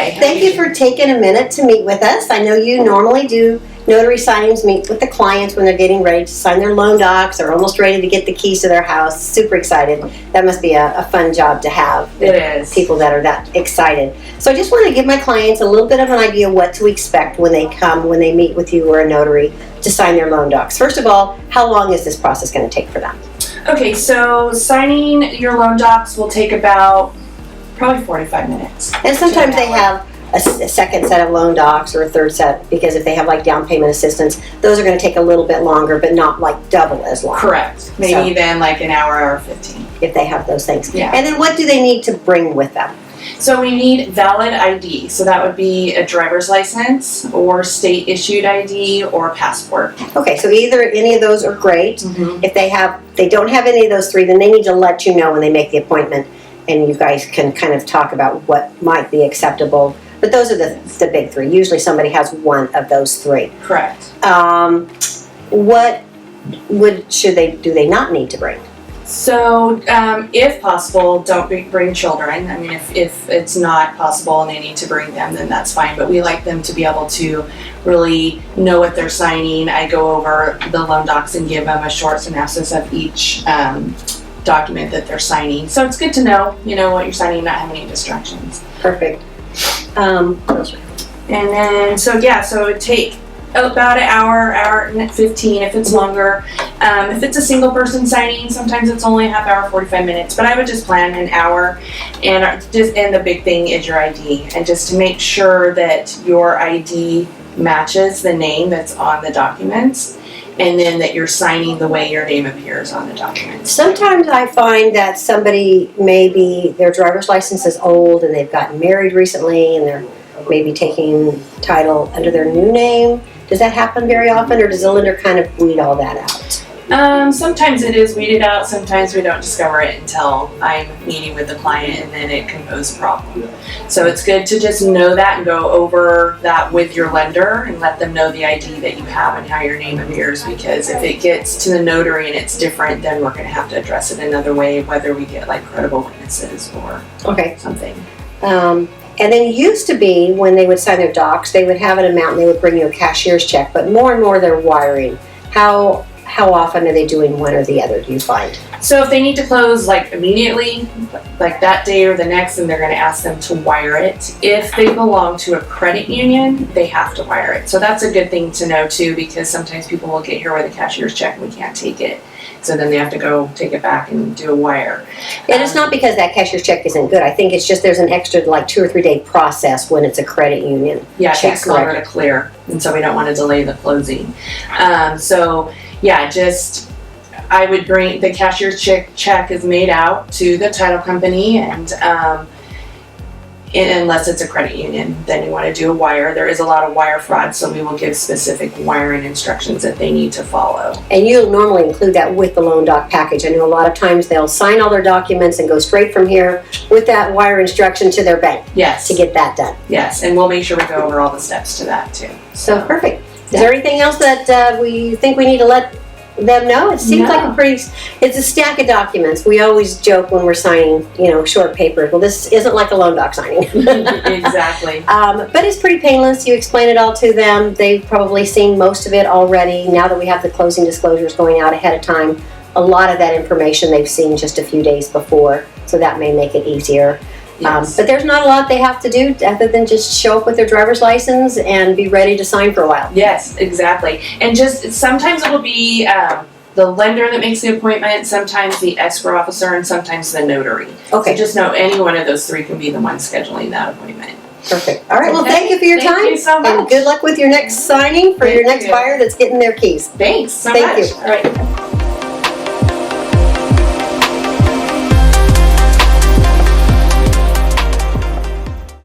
Okay. Thank you for taking a minute to meet with us. I know you normally do notary signings, meet with the clients when they're getting ready to sign their loan docs or almost ready to get the keys to their house. Super excited. That must be a fun job to have. It is. People that are that excited. So I just want to give my clients a little bit of an idea what to expect when they come, when they meet with you or a notary to sign their loan docs. First of all, how long is this process going to take for them? Okay, so signing your loan docs will take about probably 45 minutes. And sometimes they have a second set of loan docs or a third set, because if they have like down payment assistance, those are going to take a little bit longer, but not like double as long. Correct. Maybe then like an hour or 15. If they have those things. Yeah. And then what do they need to bring with them? So we need valid ID. So that would be a driver's license or state issued ID or a passport. Okay, so either any of those are great. Mm-hmm. If they don't have any of those three, then they need to let you know when they make the appointment, and you guys can kind of talk about what might be acceptable. But those are the big three. Usually somebody has one of those three. Correct. What do they not need to bring? So, if possible, don't bring children. I mean, if it's not possible and they need to bring them, then that's fine. But we like them to be able to really know what they're signing. I go over the loan docs and give them a short synopsis of each document that they're signing. So it's good to know, what you're signing, not have any distractions. Perfect. And then, so it would take about an hour and 15 if it's longer. If it's a single person signing, sometimes it's only a half hour, 45 minutes, but I would just plan an hour. And the big thing is your ID, and just to make sure that your ID matches the name that's on the documents, and then that you're signing the way your name appears on the documents. Sometimes I find that somebody, maybe their driver's license is old and they've gotten married recently and they're maybe taking title under their new name. Does that happen very often, or does the lender kind of weed all that out? Sometimes it is weeded out. Sometimes we don't discover it until I'm meeting with the client, and then it can pose a problem. So it's good to just know that and go over that with your lender and let them know the ID that you have and how your name appears, because if it gets to the notary and it's different, then we're going to have to address it another way, whether we get like credible witnesses or something. And then it used to be when they would sign their docs, they would have an amount and they would bring you a cashier's check, but more and more they're wiring. How often are they doing one or the other, do you find? So if they need to close like immediately, like that day or the next, then they're going to ask them to wire it. If they belong to a credit union, they have to wire it. So that's a good thing to know too, because sometimes people will get here with a cashier's check and we can't take it. So then they have to go take it back and do a wire. And it's not because that cashier's check isn't good. I think it's just there's an extra like 2 or 3 day process when it's a credit union. Yeah, it check, takes longer to clear, and so we don't want to delay the closing. I would bring the cashier's check is made out to the title company, and unless it's a credit union, then you want to do a wire. There is a lot of wire fraud, so we will give specific wiring instructions that they need to follow. And you'll normally include that with the loan doc package. I know a lot of times they'll sign all their documents and go straight from here with that wire instruction to their bank. Yes. To get that done. Yes, and we'll make sure we go over all the steps to that too. So perfect. Is there anything else that we think we need to let them know? It seems like it's a stack of documents. We always joke when we're signing, short paper. Well, this isn't like a loan doc signing. Exactly. But it's pretty painless. You explain it all to them. They've probably seen most of it already. Now that we have the closing disclosures going out ahead of time, a lot of that information they've seen just a few days before, so that may make it easier. Yes. But there's not a lot they have to do other than just show up with their driver's license and be ready to sign for a while. Yes, exactly. And just sometimes it'll be the lender that makes the appointment, sometimes the escrow officer, and sometimes the notary. Okay. So just know any one of those three can be the one scheduling that appointment. Perfect. All right. Well, thank you for your time. Thank you so much. And good luck with your next signing for your next buyer that's getting their keys. Thanks so much. Thank you. All right.